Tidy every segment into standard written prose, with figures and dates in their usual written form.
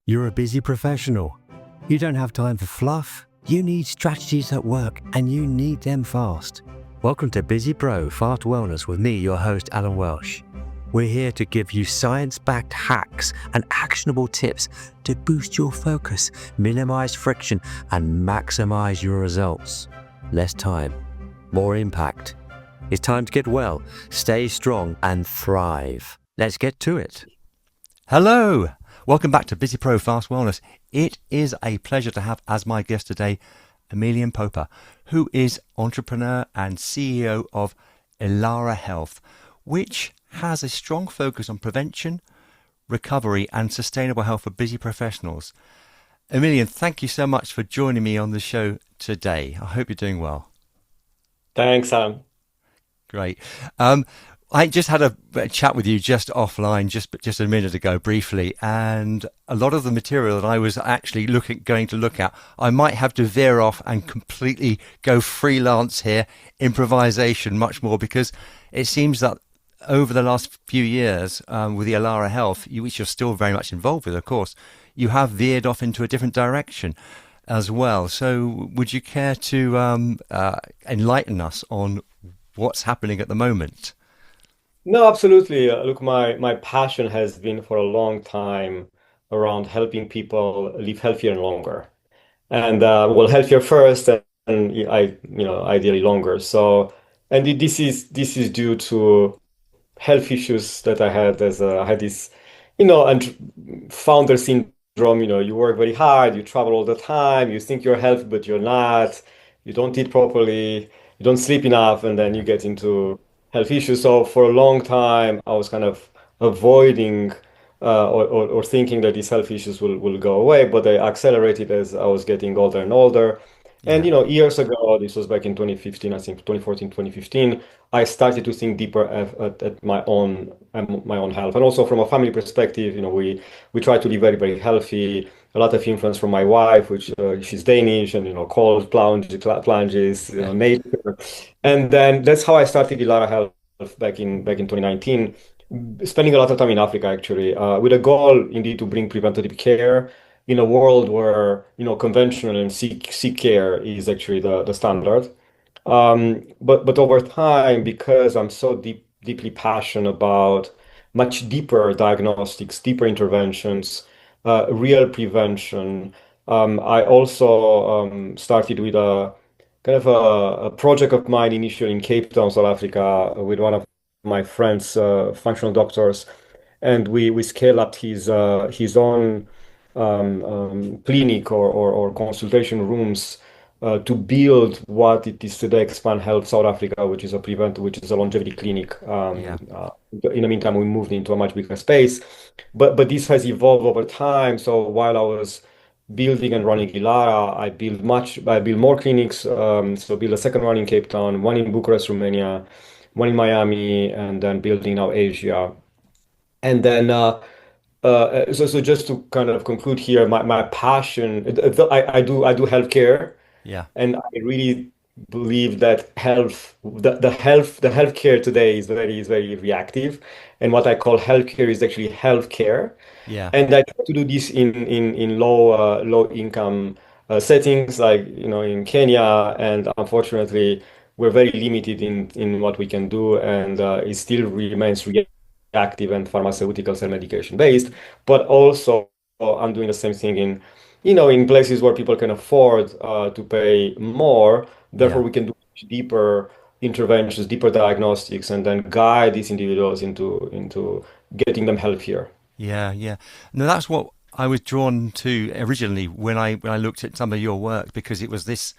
You're a busy professional. You don't have time for fluff. You need strategies that work, and you need them fast. Welcome to Busy Pro Fast Wellness with me, your host, Alan Welsh. We're here to give you science-backed hacks and actionable tips to boost your focus, minimize friction, and maximize your results. Less time, more impact. It's time to get well, stay strong, and thrive. Let's get to it. Hello, welcome back to Busy Pro Fast Wellness. It is a pleasure to have as my guest today Emilian Popa, who is entrepreneur and CEO of Elara Health, which has a strong focus on prevention, recovery and sustainable health for busy professionals. Emilian, thank you so much for joining me on the show today. I hope you're doing well. Thanks, Sam. Great. I just had a chat with you just offline, just a minute ago, briefly, and a lot of the material that I was actually going to look at, I might have to veer off and completely go freelance here, improvisation much more, because it seems that over the last few years with the Elara Health, which you're still very much involved with, of course, you have veered off into a different direction as well. So would you care to enlighten us on what's happening at the moment? No, absolutely. Look, my passion has been for a long time around helping people live healthier and longer, and well, healthier first, and ideally longer. So, and this is due to health issues that I had I had this, and founder syndrome. You work very hard, you travel all the time, you think you're healthy, but you're not. You don't eat properly, you don't sleep enough, and then you get into health issues. So for a long time, I was kind of avoiding or thinking that these health issues will go away, but they accelerated as I was getting older and older. And Yeah, years ago, this was back in 2015, I think 2014, 2015, I started to think deeper at my own health. And also from a family perspective, we try to live very, very healthy. A lot of influence from my wife, which she's Danish, and cold plunges, nature. And then that's how I started Elara Health back in 2019, spending a lot of time in Africa actually, with a goal indeed to bring preventative care in a world where conventional and sick care is actually the standard. But over time, because I'm so deeply passionate about much deeper diagnostics, deeper interventions, real prevention, I also started with a kind of a project of mine initially in Cape Town, South Africa, with one of my friends, functional doctors, and we scale up his own clinic or consultation rooms to build what it is today, Expand Health South Africa, which is a longevity clinic. yeah, In the meantime, we moved into a much bigger space, but this has evolved over time. So while I was building and running Elara, I built more clinics. So built a second one in Cape Town, one in Bucharest, Romania, one in Miami, and then building now Asia. And then so just to kind of conclude here, my passion, I do healthcare, yeah, and I really believe that the healthcare today is very reactive, and what I call healthcare is actually healthcare. yeah, And I try to do this in low income settings, like in Kenya, and unfortunately we're very limited in what we can do, and it still remains reactive and pharmaceuticals and medication based. But also I'm doing the same thing in places where people can afford to pay more. Therefore, yeah. we can do deeper interventions, deeper diagnostics, and then guide these individuals into getting them healthier. Yeah, yeah. No, that's what I was drawn to originally when I looked at some of your work, because it was this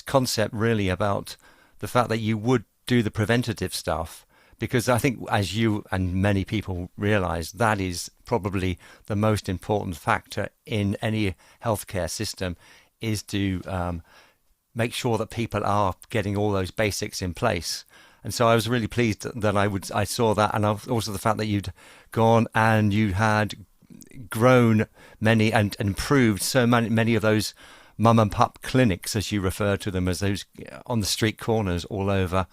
concept really about the fact that you would do the preventative stuff, because I think, as you and many people realize, that is probably the most important factor in any healthcare system, is to make sure that people are getting all those basics in place. And so I was really pleased that I saw that, and also the fact that you'd gone and you had grown many and improved so many of those mum and pup clinics, as you refer to them, as those on the street corners all over,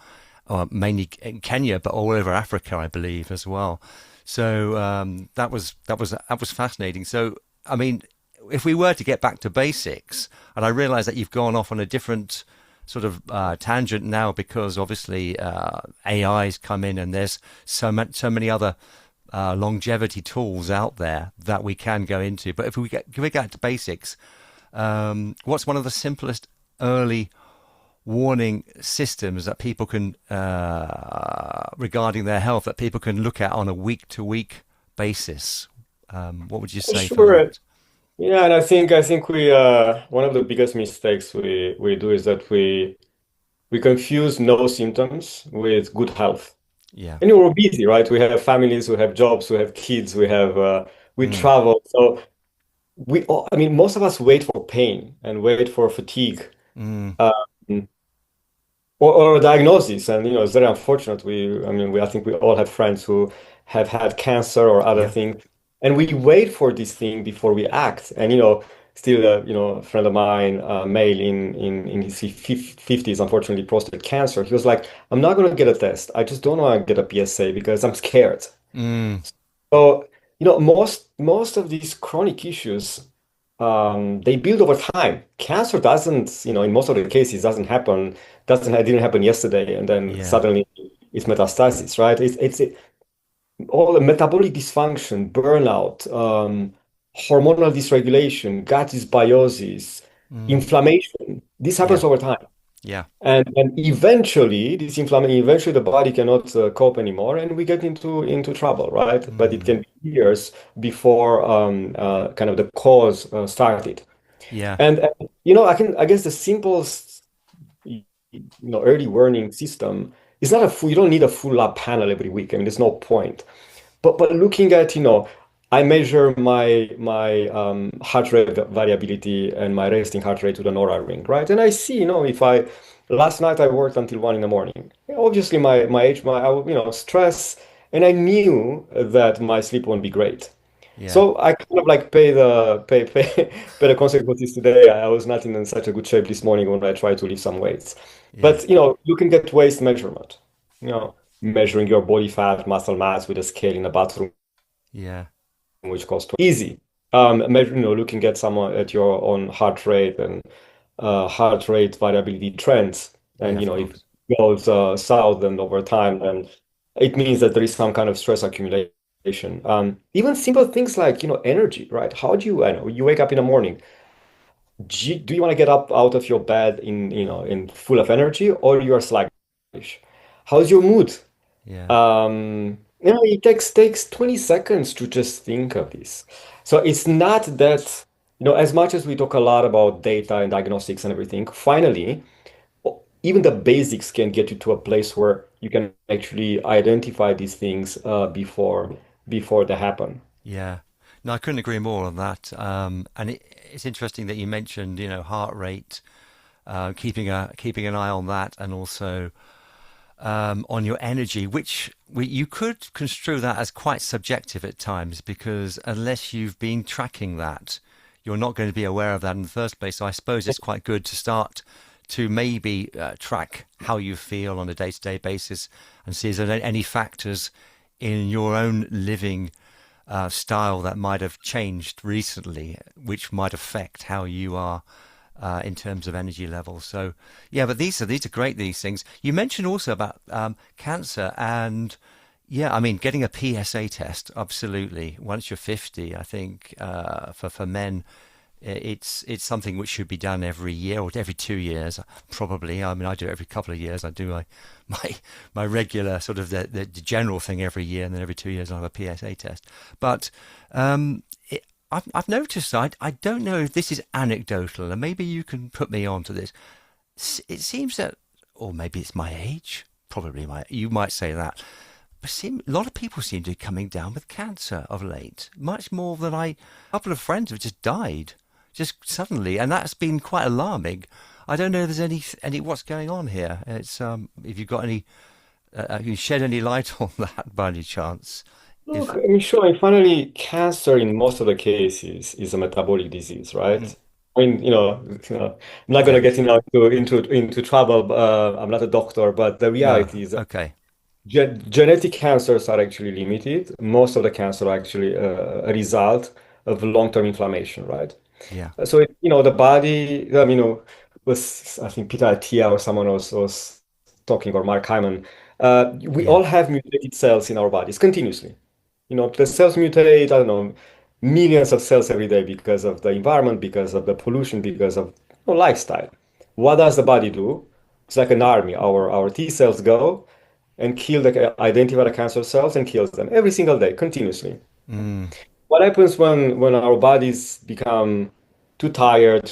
mainly in Kenya, but all over Africa, I believe, as well. So that was fascinating. So I mean, if we were to get back to basics, and I realize that you've gone off on a different sort of tangent now because obviously AI's come in and there's so many other longevity tools out there that we can go into. But if we get to basics, what's one of the simplest early warning systems that people can regarding their health that people can look at on a week to week basis? What would you say for Sure. that? Yeah, and I think we one of the biggest mistakes we do is that we confuse no symptoms with good health. Yeah. And we're busy, right? We have families, we have jobs, we have kids, we Mm, travel. So we all, I mean, most of us wait for pain and wait for fatigue. mm, Um, or a diagnosis. And it's very unfortunate. I think we all have friends who have had cancer or other yeah. things, and we wait for this thing before we act. And still, a friend of mine, male in his 50s, unfortunately, prostate cancer. He was like, "I'm not going to get a test. I just don't want to get a PSA because I'm scared." Mm, So, most of these chronic issues, they build over time. Cancer doesn't, in most of the cases, didn't happen yesterday, and then yeah. suddenly it's metastasis, right? All the metabolic dysfunction, burnout, hormonal dysregulation, gut dysbiosis, Mm, inflammation. This yeah. happens over time. Yeah. And eventually, this inflammation, eventually the body cannot cope anymore, and we get into trouble, right? But it Mm, can be years before kind of the cause started. yeah. And I guess the simplest early warning system is not a full. You don't need a full lab panel every week. I mean, there's no point. But looking at, I measure my heart rate variability and my resting heart rate with an aura ring, right? And I see, if I last night I worked until 1 in the morning. Obviously, my age, stress, and I knew that my sleep won't be great. Yeah. So I kind of like pay the consequences today. I was not in such a good shape this morning when I tried to lift some weights. Yeah. But you can get waist measurement. Measuring your body fat, muscle mass with a scale in a bathroom, Yeah. which costs easy. Looking at someone at your own heart rate and heart rate variability trends, Yeah. and Of if it course. goes south and over time, then it means that there is some kind of stress accumulation. Even simple things like energy, right? How do you, I know, you wake up in the morning. Do you want to get up out of your bed in full of energy, or you are sluggish? How's your mood? Yeah. It takes 20 seconds to just think of this. So it's not that, as much as we talk a lot about data and diagnostics and everything, finally, even the basics can get you to a place where you can actually identify these things before they happen. Yeah. No, I couldn't agree more on that. And it's interesting that you mentioned, heart rate, keeping an eye on that, and also on your energy, which you could construe that as quite subjective at times, because unless you've been tracking that, you're not going to be aware of that in the first place. So I suppose it's quite good to start to maybe track how you feel on a day-to-day basis and see if there are any factors in your own living style that might have changed recently, which might affect how you are in terms of energy levels. So, yeah, but these are great. These things you mentioned also about cancer, and yeah, I mean, getting a PSA test, absolutely. Once you're 50, I think for men, it's something which should be done every year or every 2 years, probably. I mean, I do it every couple of years. I do my my regular sort of the general thing every year, and then every 2 years I have a PSA test. But I've noticed, I don't know if this is anecdotal, and maybe you can put me on to this. It seems that, or maybe it's my age, probably you might say that, but a lot of people seem to be coming down with cancer of late, much more than a couple of friends have just died, just suddenly, and that's been quite alarming. I don't know if there's any what's going on here. It's if you've got any, can you shed any light on that by any chance? Look, If I mean, sure, and finally, cancer in most of the cases is a metabolic disease, mm, right? I mean, I'm not going yeah, to get into trouble. I'm not a doctor, but the no, reality is that okay, genetic cancers are actually limited. Most of the cancer are actually a result of long-term inflammation, right? Yeah. So the body, was, I think Peter Attia or someone was talking, or Mark Hyman. We Yeah. all have mutated cells in our bodies continuously. The cells mutate, I don't know, millions of cells every day because of the environment, because of the pollution, because of lifestyle. What does the body do? It's like an army. Our T cells go and identify the cancer cells and kills them every single day, continuously. Mm. What happens when our bodies become too tired,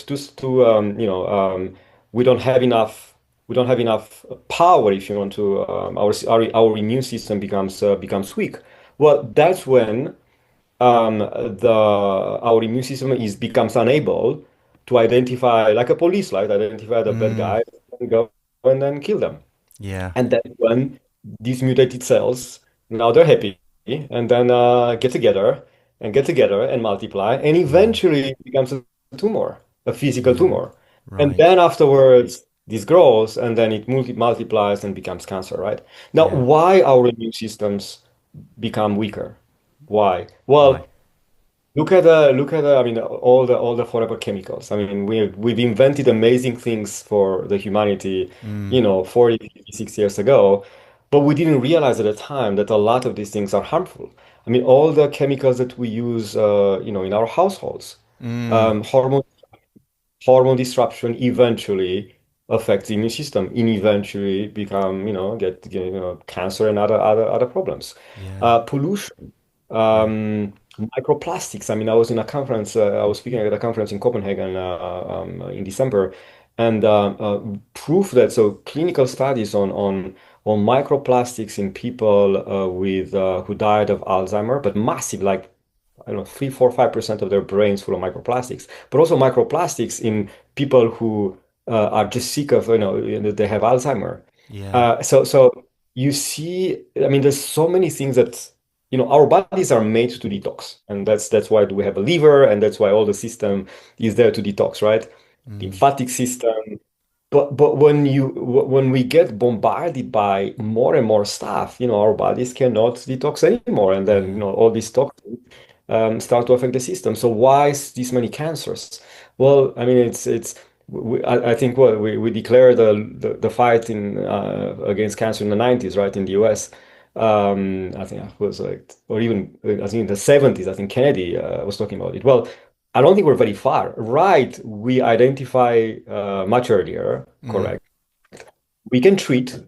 we don't have enough, power, if you want to, our immune system becomes weak. Well, that's when the our immune system becomes unable to identify, like a police light, identify the bad Mm. guy and go and then kill them. Yeah. And then when these mutated cells, now they're happy, and then get together and multiply, and Yeah. eventually it becomes a tumor, a physical Yeah. tumor. And Right. then afterwards, this grows, and then it multiplies and becomes cancer, right? Now, Yeah. why our immune systems become weaker? Why? Why? Well, I mean, all the forever chemicals. I mean, we've invented amazing things for the humanity, Mm. 40, 50, 60 years ago, but we didn't realize at the time that a lot of these things are harmful. I mean, all the chemicals that we use, in our households, Mm. um, hormone hormone disruption eventually affects the immune system and eventually become, get cancer and other problems. Yeah. Pollution, Yeah. microplastics. I mean, I was speaking at a conference in Copenhagen in December, and proof that so clinical studies on microplastics in people with who died of Alzheimer, but massive, like I don't know, 3, 4, 5% of their brains full of microplastics, but also microplastics in people who are just sick of, they have Alzheimer. Yeah. So you see, I mean, there's so many things that, our bodies are made to detox, and that's why we have a liver, and that's why all the system is there to detox, right? Mm. Lymphatic system. But when we get bombarded by more and more stuff, our bodies cannot detox anymore, and then Yeah. all these toxins start to affect the system. So why is this many cancers? Well, I mean, I think we declared the fight against cancer in the 90s, right, in the US. I think it was like, or even I think in the 70s, I think Kennedy was talking about it. Well, I don't think we're very far. Right, we identify much earlier, Mm. correct? We can treat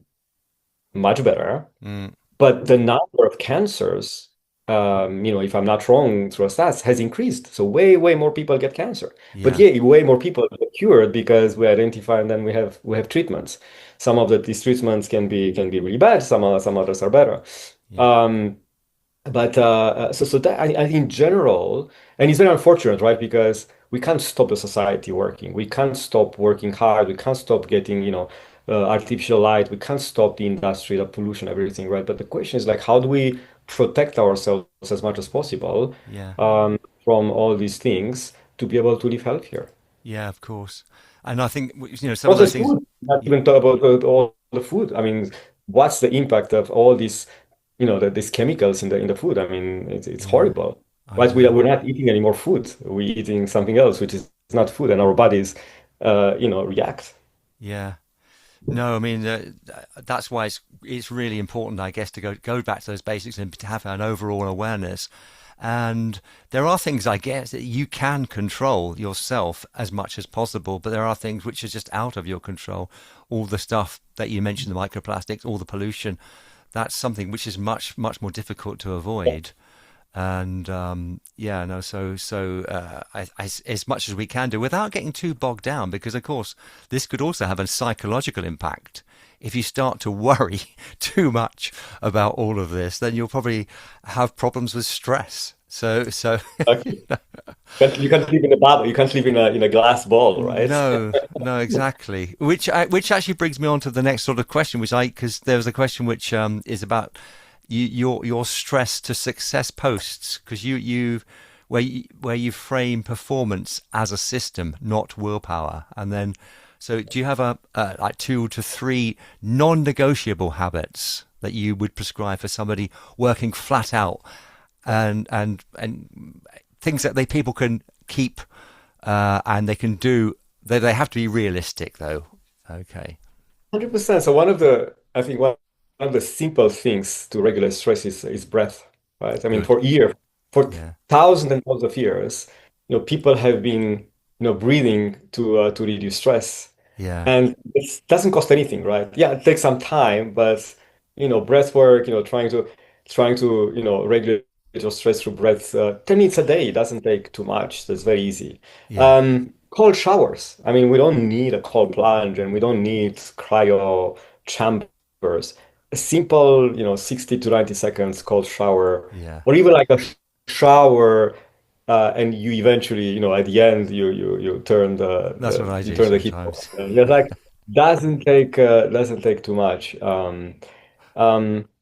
much better. Mm. But the number of cancers, if I'm not wrong, through stats, has increased. So way, way more people get cancer. But Yeah. yeah, way more people get cured because we identify and then we have treatments. Some of these treatments can be really bad. Some others are better. Yeah. Um, but so that I think in general, and it's very unfortunate, right? Because we can't stop the society working. We can't stop working hard. We can't stop getting, artificial light. We can't stop the industry, the pollution, everything, right? But the question is like, how do we protect ourselves as much as possible Yeah. from all these things to be able to live healthier? Yeah. Of course. And I think some of those Processed things. food, not y- even talk about all the food. I mean, what's the impact of all these, these chemicals in the food? I mean, it's Yeah. horrible. I But know. we're not eating any more food. We're eating something else, which is not food, and our bodies, react. Yeah. No, I mean that's why it's really important, I guess, to go back to those basics and to have an overall awareness. And there are things, I guess, that you can control yourself as much as possible, but there are things which are just out of your control. All the stuff that you mentioned, the microplastics, all the pollution, that's something which is much, much more difficult to avoid. And yeah, no, as much as we can do without getting too bogged down, because of course this could also have a psychological impact. If you start to worry too much about all of this, then you'll probably have problems with stress. So Exactly. You can't live in a bubble. You can't live in a glass ball, right? no, no, exactly. Which actually brings me on to the next sort of question, because there was a question which is about your stress to success posts, because where you frame performance as a system, not willpower, and then so do you have like 2 to 3 non-negotiable habits that you would prescribe for somebody working flat out and things that people can keep and they can do. They have to be realistic, though. Okay. 100%. So I think one of the simple things to regulate stress is breath, right? I mean, Good. for Yeah. thousands and thousands of years, people have been, breathing to reduce stress. Yeah. And it doesn't cost anything, right? Yeah, it takes some time, but breath work, trying to regulate your stress through breath, 10 minutes a day doesn't take too much. That's very easy. Yeah. Cold showers. I mean, we don't need a cold plunge and we don't need cryo chambers. A simple, 60 to 90 seconds cold shower, Yeah. or even like a shower, and you eventually, at the end, you turn That's what I you do turn the heat off. sometimes. And it's like doesn't take too much.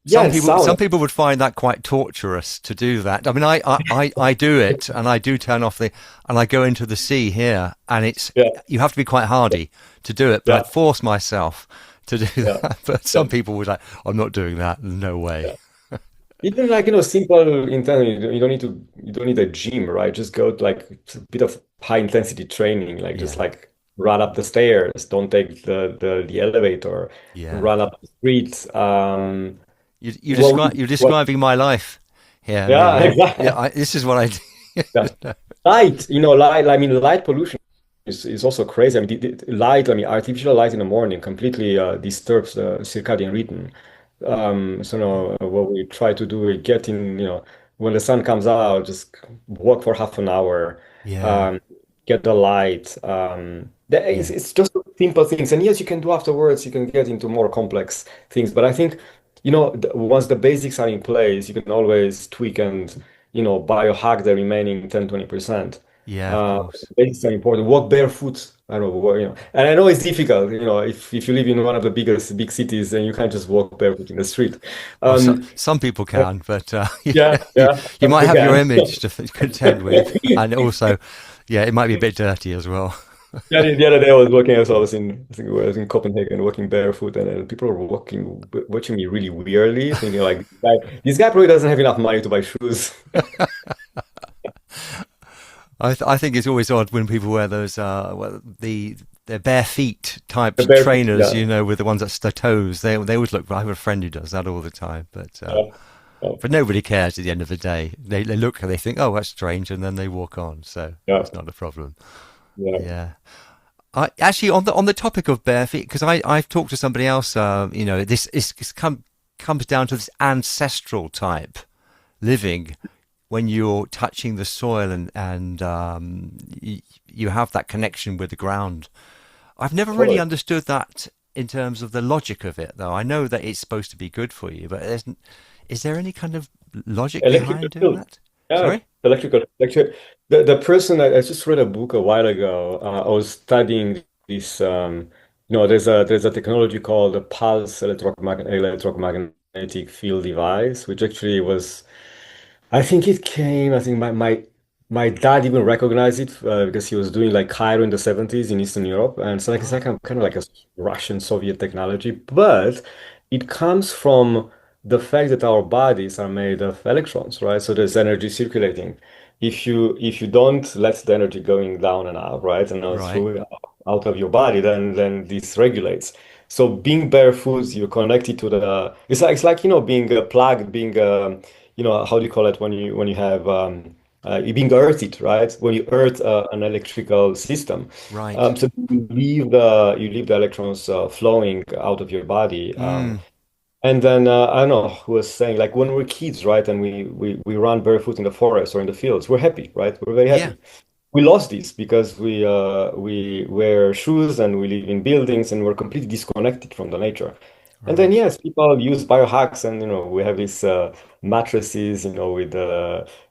Yeah, Some and people, sauna. some people would find that quite torturous to do that. I mean, I do it, and I do turn off and I go into the sea here, and Yeah, you have to be quite hardy to do it, but I yeah, force myself to do yeah, that. But yeah, some people would like, I'm not doing that. No way. yeah. Even like, simple intensity, you don't need a gym, right? Just go to like a bit of high intensity training, like just Yeah, like run up the stairs, don't take the elevator, yeah. run up the streets. What You're what describing my life here, yeah, Emilian. Yeah, exactly. this is what I Yeah. do. Light, I mean, light pollution is also crazy. I mean, light, I mean, artificial light in the morning completely disturbs the circadian rhythm. So no, what we try to do, we get in, when the sun comes out, just walk for half an hour, Yeah, um, get the light. yeah, It's just simple things. And yes, you can do afterwards, you can get into more complex things. But I think, once the basics are in place, you can always tweak and, biohack the remaining 10, 20%. yeah. Of Uh, course. Basics are important. Walk barefoot. I don't know, and I know it's difficult, if you live in one of the biggest big cities, then you can't just walk barefoot in the street. Well, Um, some people can, but yeah, you yeah, you might have your again. image to contend with, and also, yeah, it might be a bit dirty as well. Yeah, the other day I was walking, I was I think I was in Copenhagen, walking barefoot, and people were watching me really weirdly, thinking like, this guy probably doesn't have enough money to buy shoes. I think it's always odd when people wear those their bare feet type The barefoot, trainers, yeah, with the ones that's the toes. They always look. I have a friend who does that all the time, yeah, yeah, but nobody cares at the end of the day. They look and they think, oh, that's strange, and then they walk on. So yeah, it's not a problem. yeah. Yeah. I actually on the topic of bare feet, because I've talked to somebody else. This comes down to this ancestral type living when you're touching the soil and you have that connection with the ground. I've never really Totally. understood that in terms of the logic of it, though. I know that it's supposed to be good for you, but is there any kind of logic Electrical behind doing field. that? Yeah, Sorry? electrical. The person I just read a book a while ago. I was studying this. There's a technology called a pulse electromagnetic field device, which actually was. I think it came. I think my dad even recognized it because he was doing like Cairo in the 70s in Eastern Europe, and so like it's like Oh, kind of like a Russian Soviet technology, but it comes from the fact that our bodies are made of electrons, right? So there's energy circulating. If you don't let the energy going down and out, right, and right. through out of your body, then this regulates. So being barefoot, you're connected to the. It's like being plugged, being how do you call it when you have you being earthed, right? When you earth an electrical system, Right. so you leave the electrons flowing out of your body, Mm, and then I don't know who was saying like when we're kids, right, and we run barefoot in the forest or in the fields, we're happy, right? We're very yeah. happy. We lost this because we wear shoes and we live in buildings and we're completely disconnected from the nature. And then Right. yes, people use biohacks and we have these mattresses, with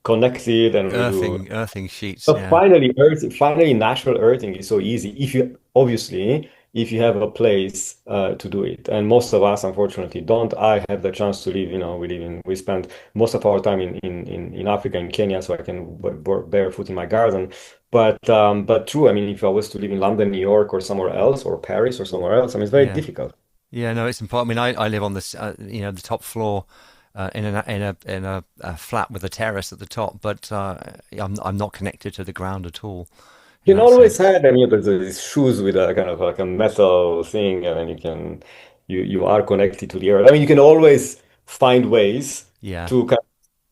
connected and we do. Earthing sheets. So Yeah. finally, natural earthing is so easy if you have a place to do it. And most of us, unfortunately, don't. I have the chance to live. We spend most of our time in Africa, in Kenya, so I can barefoot in my garden. But true. I mean, if I was to live in London, New York, or somewhere else, or Paris, or somewhere else, I mean, it's very Yeah. difficult. Yeah, no, it's important. I mean, I live on this, the top floor, in a flat with a terrace at the top, but I'm not connected to the ground at all. You in can that always sense. have, there's these shoes with a kind of like a metal thing, and then you are connected to the earth. I mean, you can always find ways Yeah, to kind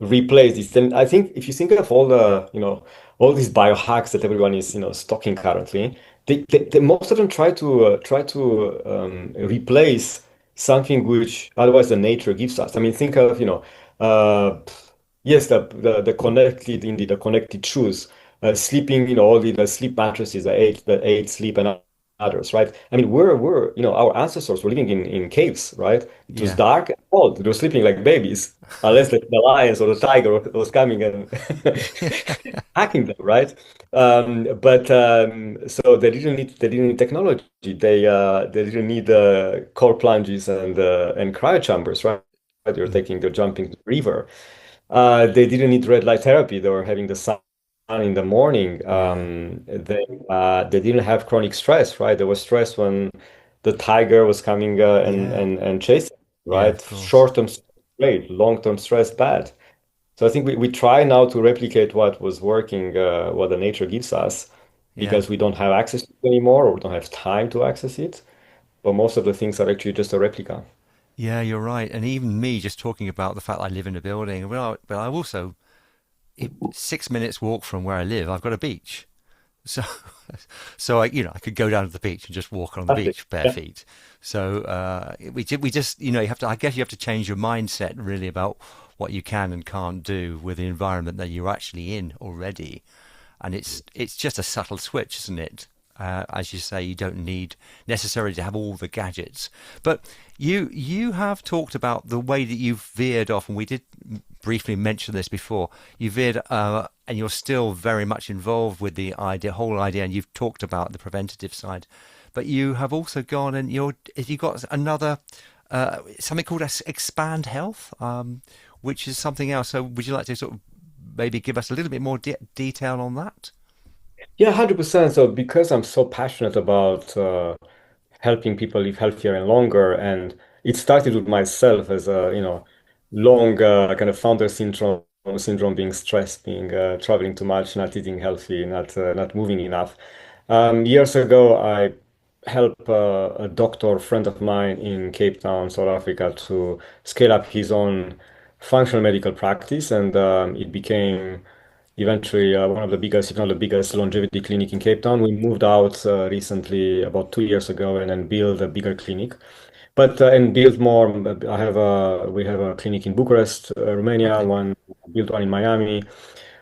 of replace this. And I think if you think of all the, all these biohacks that everyone is, stocking currently, most of them try to replace something which otherwise the nature gives us. I mean, think of, uh, yes, the connected, indeed, the connected shoes, sleeping, all the sleep mattresses, the eight sleep and others, right? I mean, our ancestors were living in caves, right? It was yeah, dark and cold. They were sleeping like babies, unless the lions or the tiger was coming and hacking them, right? But so they didn't need technology. They didn't need core plunges and cryo chambers, right? They were mm, taking the jumping river. They didn't need red light therapy. They were having the sun in the morning. yeah, They didn't have chronic stress, right? There was stress when the tiger was coming yeah, and chasing, yeah. right? Of course. Short-term stress, great, long-term stress, bad. So I think we try now to replicate what was working, what the nature gives us, Yeah, because we don't have access to it anymore, or we don't have time to access it. But most of the things are actually just a replica. yeah. You're right. And even me, just talking about the fact I live in a building, but I also 6 minutes walk from where I live, I've got a beach. So, so I could go down to the beach and just walk on the Fantastic. beach bare Yeah. feet. So we just you have to. I guess you have to change your mindset really about what you can and can't do with the environment that you're actually in already, and it's just a subtle switch, isn't it? As you say, you don't need necessarily to have all the gadgets, but you have talked about the way that you've veered off, and we did briefly mention this before. You veered, and you're still very much involved with the whole idea, and you've talked about the preventative side, but you have also gone and you got another something called Expand Health, which is something else. So, would you like to sort of maybe give us a little bit more detail on that? Yeah, 100%. So because I'm so passionate about helping people live healthier and longer, and it started with myself as a, long kind of founder syndrome, being stressed, being traveling too much, not eating healthy, not moving enough. Years ago, I helped a doctor friend of mine in Cape Town, South Africa, to scale up his own functional medical practice, and it became eventually one of the biggest, if not the biggest, longevity clinic in Cape Town. We moved out recently, about 2 years ago, and then built a bigger clinic. But and build more. We have a clinic in Bucharest, Romania, Okay. one built one in Miami.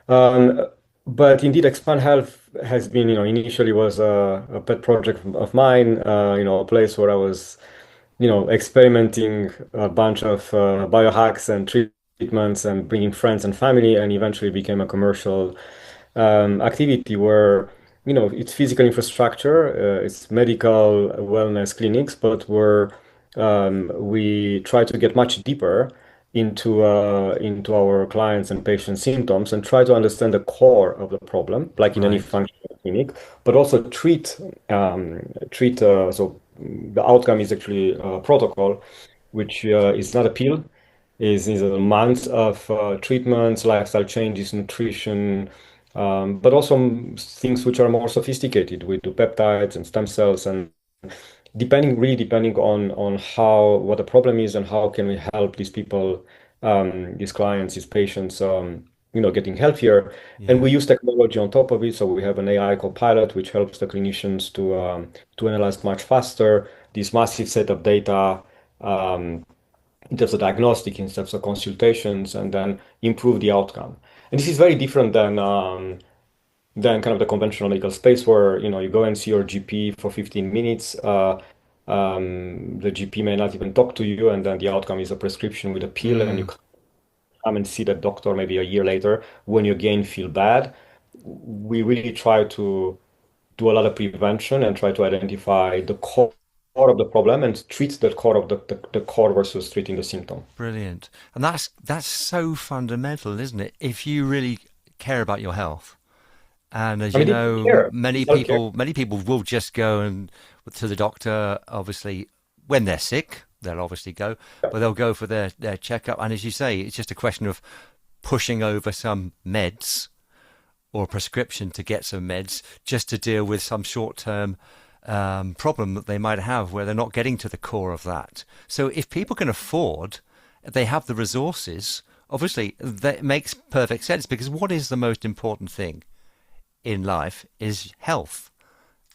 Um, but indeed, Expand Health has been, initially was a pet project of mine. A place where I was, experimenting a bunch of biohacks and treatments and bringing friends and family, and eventually became a commercial activity where, it's physical infrastructure, it's medical wellness clinics, but we try to get much deeper into our clients and patients' symptoms and try to understand the core of the problem, like in any Right. functional clinic, but also treat. So the outcome is actually a protocol, which is not a pill, is a month of treatments, lifestyle changes, nutrition, but also things which are more sophisticated. We do peptides and stem cells, and depending on how what the problem is and how can we help these people, these clients, these patients, getting healthier. And Yeah. we use technology on top of it. So we have an AI copilot which helps the clinicians to analyze much faster this massive set of data. Um, in terms of diagnostic, in terms of consultations, and then improve the outcome. And this is very different than kind of the conventional medical space where you go and see your GP for 15 minutes. The GP may not even talk to you, and then the outcome is a prescription with a pill, and you Mm, come and see the doctor maybe a year later when you again feel bad. We really try to do a lot of prevention and try to identify the core of the problem and treat the core of the core versus treating the symptom. brilliant. And that's so fundamental, isn't it? If you really care about your health. And as I you mean, it's know, care, it's self-care. many people will just go and to the doctor. Obviously, when they're sick, they'll obviously go, but they'll go for their checkup. And as you say, it's just a question of pushing over some meds or a prescription to get some meds just to deal with some short-term problem that they might have where they're not getting to the core of that. So if people can afford, they have the resources, obviously that makes perfect sense, because what is the most important thing in life is health,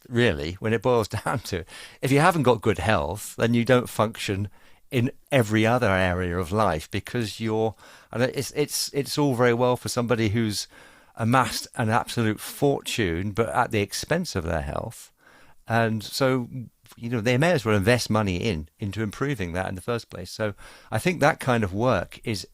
really, when it boils down to it. If you haven't got good health, then you don't function in every other area of life, because and it's all very well for somebody who's amassed an absolute fortune, but at the expense of their health. And so, they may as well invest money into improving that in the first place. So I think that kind of work is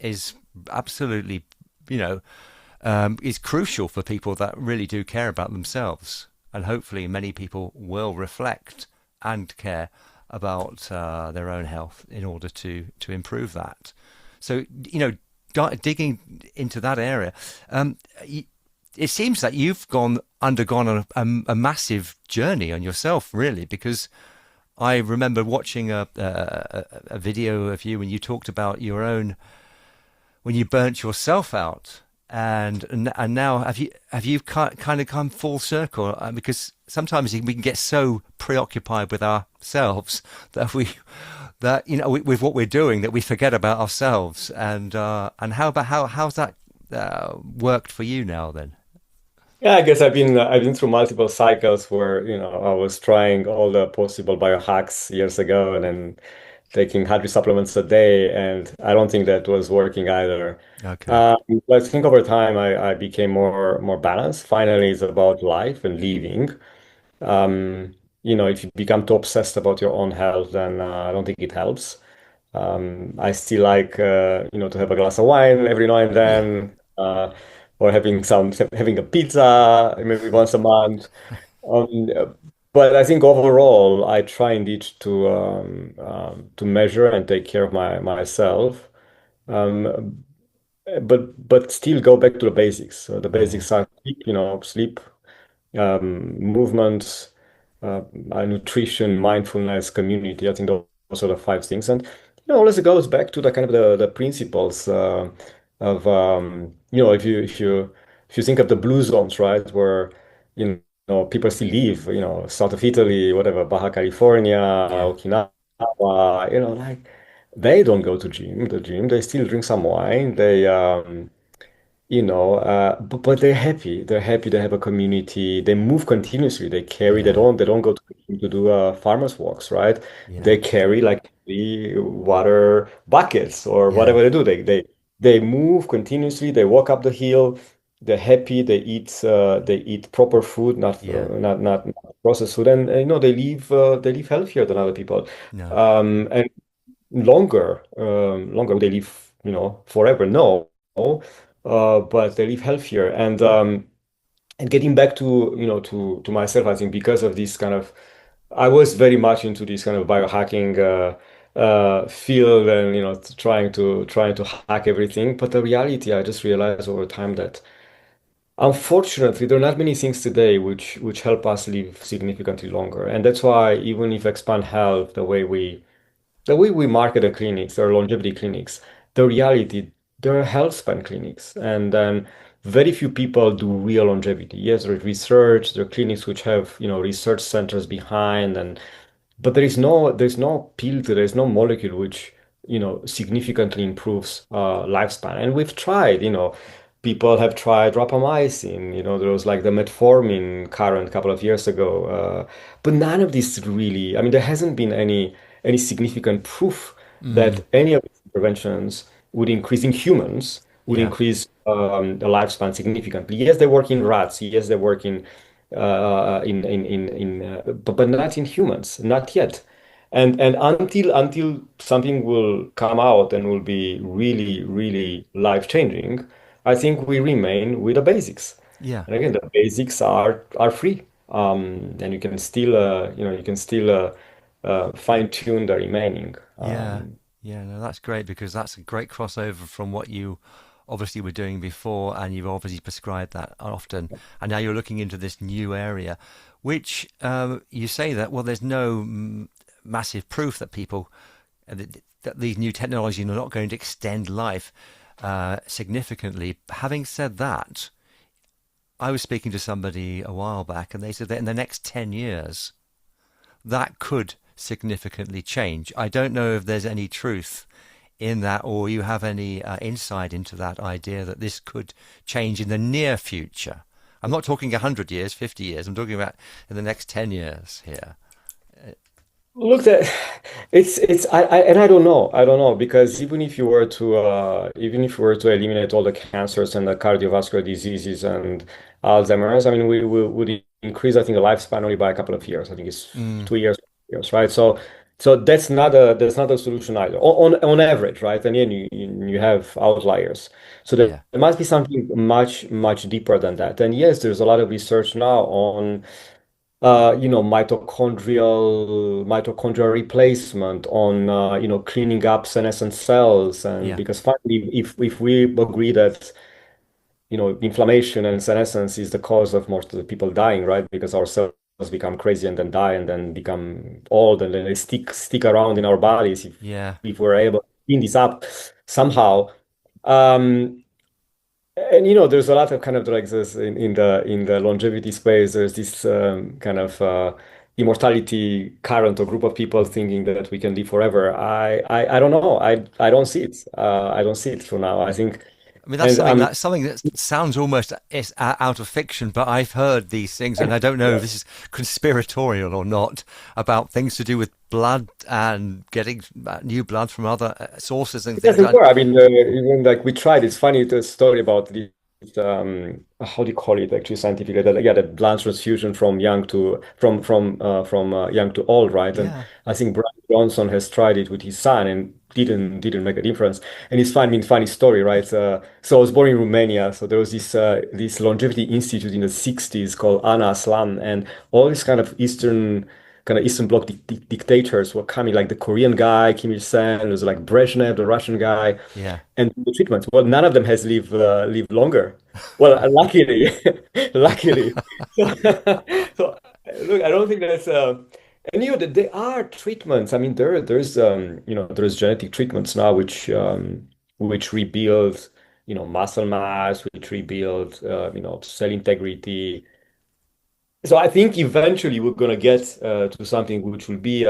absolutely, is crucial for people that really do care about themselves. And hopefully many people will reflect and care about their own health in order to improve that. So, digging into that area, it seems that you've undergone a massive journey on yourself, really, because I remember watching a video of you when you talked about when you burnt yourself out. And now have you kind of come full circle? Because sometimes we can get so preoccupied with ourselves that with what we're doing, that we forget about ourselves. And how's that worked for you now then? Yeah, I guess I've been through multiple cycles where, I was trying all the possible biohacks years ago and then taking 100 supplements a day, and I don't think that was working either. Okay. But I think over time I became more balanced. Finally, it's about life and living. If you become too obsessed about your own health, then I don't think it helps. I still like to have a glass of wine every now and Yeah. then, or having a pizza maybe once a month. Um, but I think overall, I try indeed to measure and take care of myself. Um, but still go back to the basics. So the Yeah. basics are sleep, movement, nutrition, mindfulness, community. I think those are the five things. And always it goes back to the kind of the principles of if you think of the blue zones, right, where people still live, south of Italy, whatever, Baja California, Yeah. Okinawa, like they don't go to the gym. They still drink some wine. But they're happy. They're happy. They have a community. They move continuously. They carry. They Yeah. don't. They don't go to do farmers walks, right? Yeah. They carry like the water buckets or Yeah. whatever they do. They move continuously. They walk up the hill. They're happy. They eat proper food, Yeah. not processed food, and they live healthier than other people, No. and longer. They live forever. No, but they live healthier. And getting back to myself, I think because of this kind of, I was very much into this kind of biohacking field, and trying to hack everything. But the reality, I just realized over time that unfortunately there are not many things today which help us live significantly longer. And that's why even if expand health, the way we market the clinics, there are longevity clinics. The reality, there are health span clinics, and then very few people do real longevity. Yes, there's research, there are clinics which have, research centers behind, but there's no pill, there's no molecule which, significantly improves lifespan. And we've tried, people have tried rapamycin, there was like the metformin current a couple of years ago. But none of this really, I mean, there hasn't been any significant proof Mm. that any of these interventions would increase in humans, would Yeah. increase the lifespan significantly. Yes, they work in rats. Yes, they work but not in humans, not yet. And until something will come out and will be really, really life-changing, I think we remain with the basics. Yeah. And again, the basics are free. And you can still fine-tune the remaining. Yeah, yeah, no, that's great, because that's a great crossover from what you obviously were doing before, and you've obviously prescribed that often, and now you're looking into this new area, which you say that, well, there's no massive proof that that these new technologies are not going to extend life significantly. Having said that, I was speaking to somebody a while back, and they said that in the next 10 years, that could significantly change. I don't know if there's any truth in that, or you have any insight into that idea that this could change in the near future. I'm not talking 100 years, 50 years. I'm talking about in the next 10 years here. Look, that it's and I don't know because even if you were to eliminate all the cancers and the cardiovascular diseases and Alzheimer's, I mean we would increase I think the lifespan only by a couple of years. I think it's Mm, 2 years, right? So that's not a solution either on average, right? And then you have outliers. So yeah, there must be something much deeper than that. And yes, there's a lot of research now on mitochondrial replacement on cleaning up senescent cells, and yeah, because finally if we agree that inflammation and senescence is the cause of most of the people dying, right? Because our cells become crazy and then die and then become old and then they stick around in our bodies yeah, if we're able to clean this up somehow. um and there's a lot of kind of like this in the longevity space. There's this kind of immortality current or group of people thinking that we can live forever. I don't know. I don't see it. I don't see it for now. I think, I mean, and that's something that sounds almost out of fiction, but I've heard these things, and I don't know yeah. if this is conspiratorial or not, about things to do with blood and getting new blood from other sources and It things. doesn't work. I mean, even like we tried. It's funny the story about the how do you call it actually scientifically? That yeah, the blood transfusion from young to young to old, right? And Yeah, I think Brian Johnson has tried it with his son and didn't make a difference. And it's funny, I mean, funny story, right? So I was born in Romania. So there was this longevity institute in the 60s called Ana Aslan, and all this kind of Eastern Bloc dictators were coming, like the Korean guy, Kim Il-sung, there's like Brezhnev, the Russian guy, yeah, and the treatment. Well, none of them has lived longer. Well, luckily, luckily. So, so look, I don't think that's and there are treatments. I mean, there's genetic treatments now which rebuild muscle mass, which rebuild cell integrity. So I think eventually we're gonna get to something which will be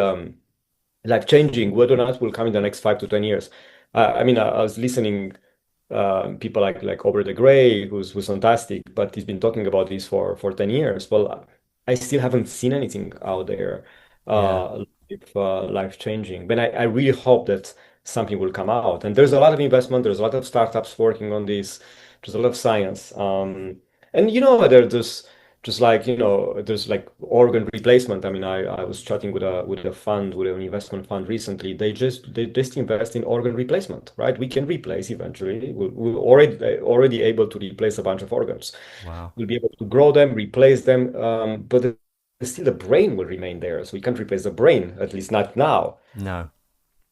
life changing. Whether or not will come in the next 5 to 10 years. I mean, I was listening people like Aubrey de Grey, who's fantastic, but he's been talking about this for 10 years. Well, I still haven't seen anything out there yeah, life changing. But I really hope that something will come out. And there's a lot of investment. There's a lot of startups working on this. There's a lot of science. And there's like there's like organ replacement. I mean, I was chatting with an investment fund recently. They just invest in organ replacement, right? We can replace eventually. We're already able to replace a bunch of organs. wow, We'll be able to grow them, replace them, but still the brain will remain there. So we can't replace the brain, at least not now. no,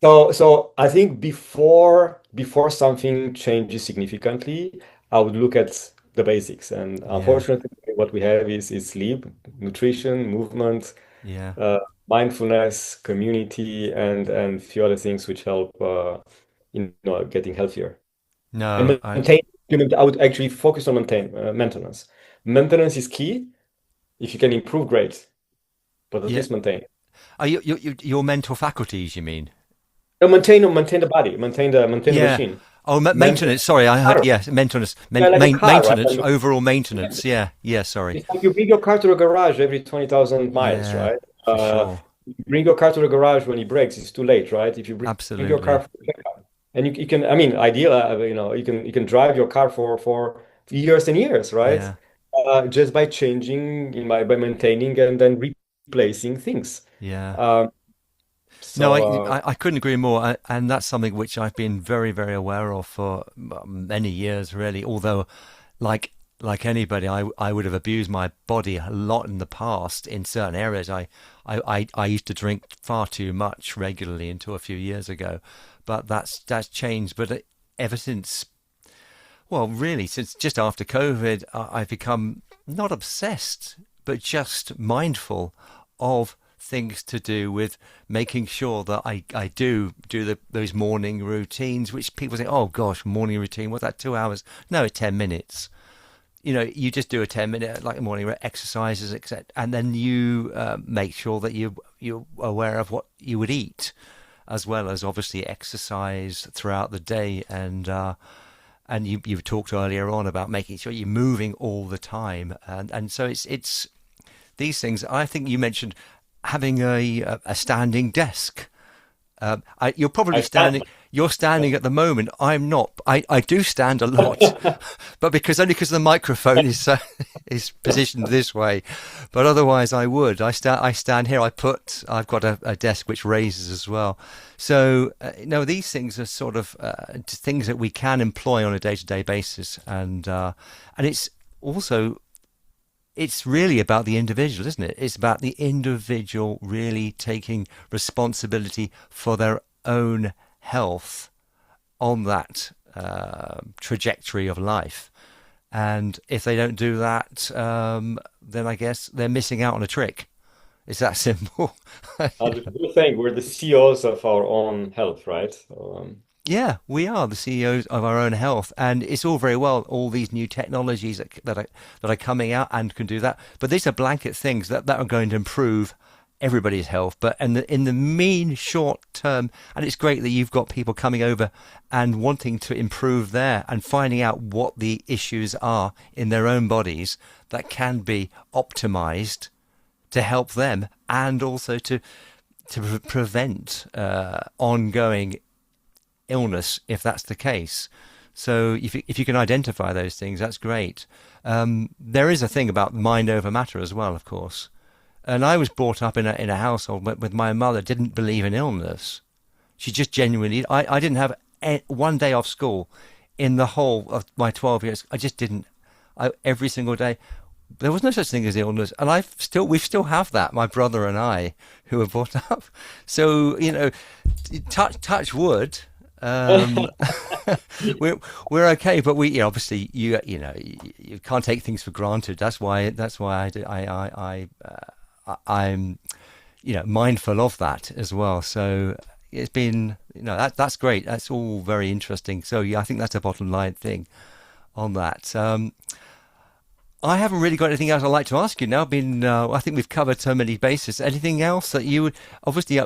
So I think before something changes significantly, I would look at the basics. And yeah, unfortunately, what we have is sleep, nutrition, movement, yeah, uh, mindfulness, community, and few other things which help getting healthier. no, And maintain. I would actually focus on maintenance. Maintenance is key. If you can improve, great, but at yeah. least maintain. Are your mental faculties, you mean? No, maintain the body, maintain the Yeah. machine. Oh, Maintain maintenance. Sorry, I heard. car. Yes, maintenance. Yeah, like a car, right? I Maintenance. mean, Overall maintenance. Yeah. Yeah. Sorry. it's like you bring your car to the garage every 20,000 miles, Yeah. right? For sure. You bring your car to the garage when it breaks, it's too late, right? If you bring your car Absolutely. for a checkup, and you can, I mean, ideal, you can drive your car for years and years, right? Yeah. Just by changing, by maintaining and then replacing things. Yeah. Um, No, so I couldn't agree more, and that's something which I've been very, very aware of for many years, really. Although, like anybody, I would have abused my body a lot in the past in certain areas. I used to drink far too much regularly until a few years ago, but that's changed. But ever since, well, really, since just after COVID, I've become not obsessed, but just mindful of things to do with making sure that I do those morning routines, which people say, oh gosh, morning routine, what's that, 2 hours? No, 10 minutes. you just do a 10-minute like morning exercises, etc., and then you make sure that you're aware of what you would eat, as well as obviously exercise throughout the day. And you talked earlier on about making sure you're moving all the time, and so it's these things. I think you mentioned having a standing desk. You're probably I stand. standing. You're standing at the moment. I'm not. I do stand a lot, but because the microphone is is positioned this way. But otherwise, I would. I stand here. I've got a desk which raises as well. So these things are sort of things that we can employ on a day-to-day basis, and it's really about the individual, isn't it? It's about the individual really taking responsibility for their own health on that trajectory of life. And if they don't do that, then I guess they're missing out on a trick. It's that simple. We're saying we're the CEOs of our own health, right? So, Yeah, we are the CEOs of our own health, and it's all very well all these new technologies that are coming out and can do that. But these are blanket things that are going to improve everybody's health. But in the mean short term, and it's great that you've got people coming over and wanting to improve there and finding out what the issues are in their own bodies that can be optimized to help them, and also to prevent ongoing illness if that's the case. So if you can identify those things, that's great. There is a thing about mind over matter as well, of course. And I was brought up in a household with my mother didn't believe in illness. She just genuinely. I didn't have one day off school in the whole of my 12 years. I just didn't. Every single day. There was no such thing as illness, and we still have that. My brother and I, who were brought up. So touch wood. We're okay, but obviously you can't take things for granted. That's why I'm mindful of that as well. So it's been that's great. That's all very interesting. So yeah, I think that's a bottom line thing on that. I haven't really got anything else I'd like to ask you now. I think we've covered so many bases. Anything else that you would obviously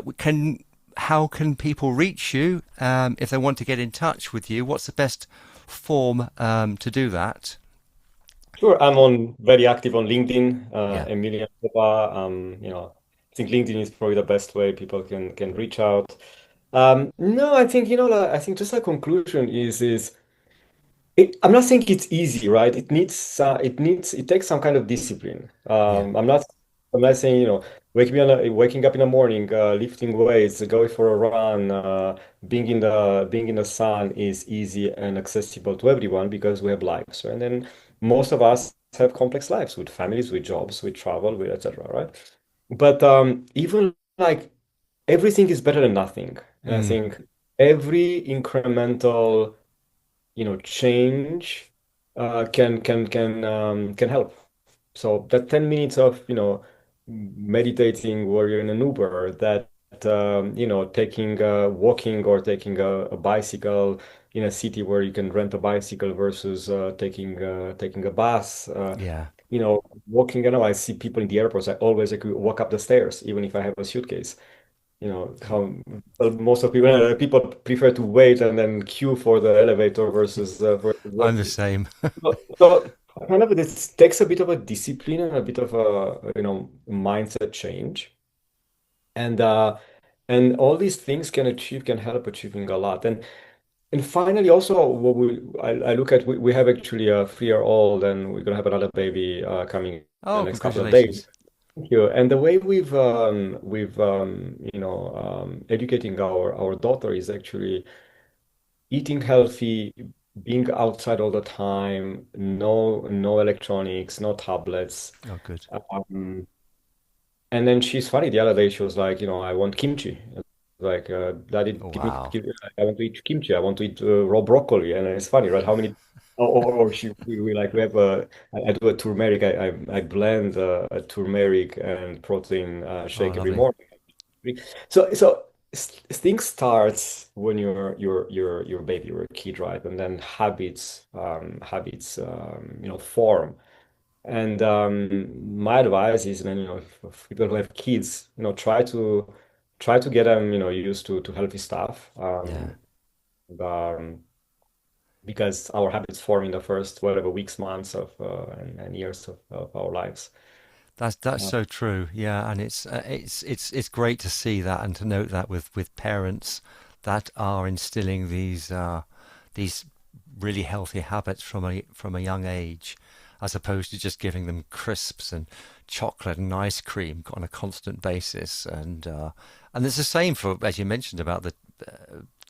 how can people reach you if they want to get in touch with you? What's the best form to do that? sure, I'm very active on LinkedIn, Yeah. Emilian Popa. I think LinkedIn is probably the best way people can reach out. No, I think I think just a conclusion is I'm not saying it's easy, right? It takes some kind of discipline. Yeah. I'm not saying, waking up in the morning, lifting weights, going for a run, being in the sun is easy and accessible to everyone because we have lives. Right? And then most of us have complex lives with families, with jobs, with travel, with etc. Right? But even like everything is better than nothing. And I Mm. think every incremental change can help. So that 10 minutes of meditating while you're in an Uber, that taking walking or taking a bicycle in a city where you can rent a bicycle versus taking a bus. Yeah. Walking. I see people in the airports. I always like walk up the stairs, even if I have a suitcase. How well, most of people prefer to wait and then queue for the elevator versus I'm the walking. same. So kind of this takes a bit of a discipline and a bit of a mindset change, and all these things can help achieving a lot. And finally, also what I look at, we have actually a 3-year old, and we're gonna have another baby coming in the Oh, next couple of days. congratulations. Thank you. And the way we've educating our daughter is actually eating healthy, being outside all the time, no electronics, no tablets. Oh, good. Um, and then she's funny. The other day she was like, I want kimchi. Like, Daddy, Oh, give me, wow. I want to eat kimchi. I want to eat raw broccoli. And it's funny, right? How many, or we have I do a turmeric. I blend a turmeric and protein Oh, shake every lovely. morning. So things starts when you're a baby, you're a kid, right? And then habits form. And my advice is, man, if people who have kids, try to get them, used to healthy stuff. Yeah. Um, because our habits form in the first whatever weeks, months and years of our lives. That's Uh, so true. Yeah, and it's great to see that and to note that with parents that are instilling these really healthy habits from a young age, as opposed to just giving them crisps and chocolate and ice cream on a constant basis. And it's the same for, as you mentioned, about the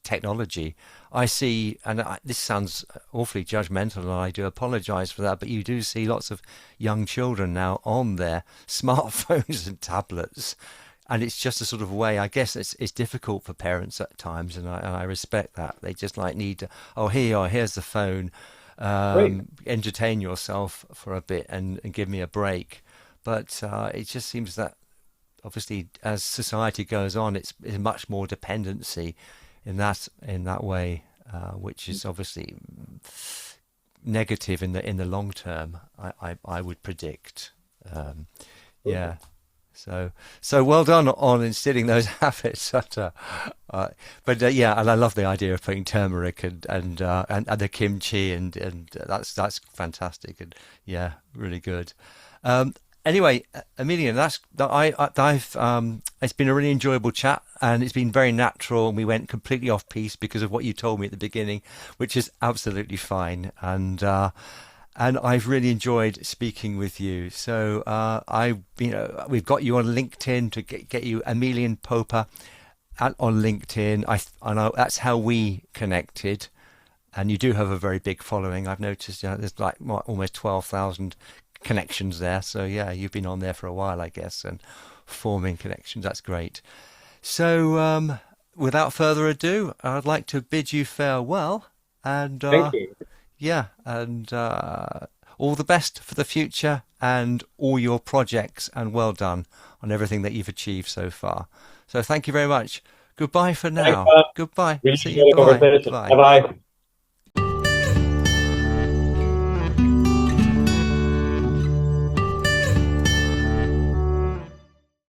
technology. I see, and this sounds awfully judgmental, and I do apologize for that, but you do see lots of young children now on their smartphones and tablets. And it's just a sort of way, I guess it's difficult for parents at times, and I respect that. They just like need to, oh, here you are, here's the phone, Great. entertain yourself for a bit and give me a break. But it just seems that obviously as society goes on, it's much more dependency in that way, which is obviously negative in the long term. I would predict. Um, yeah. So well done on instilling those habits. But yeah, and I love the idea of putting turmeric and the kimchi and that's fantastic and yeah, really good. Anyway, Emilian, I've it's been a really enjoyable chat and it's been very natural and we went completely off piece because of what you told me at the beginning, which is absolutely fine. And I've really enjoyed speaking with you. So we've got you on LinkedIn to get you Emilian Popa on LinkedIn. I know that's how we connected, and you do have a very big following. I've noticed there's like almost 12,000 connections there. So yeah, you've been on there for a while, I guess, and forming connections. That's great. So without further ado, I'd like to bid you farewell and. Thank you. Yeah, and all the best for the future and all your projects, and well done on everything that you've achieved so far. So thank you very much. Goodbye for Thanks, now. Goodbye. really See you. enjoyed the Bye-bye. conversation. Bye. Bye bye.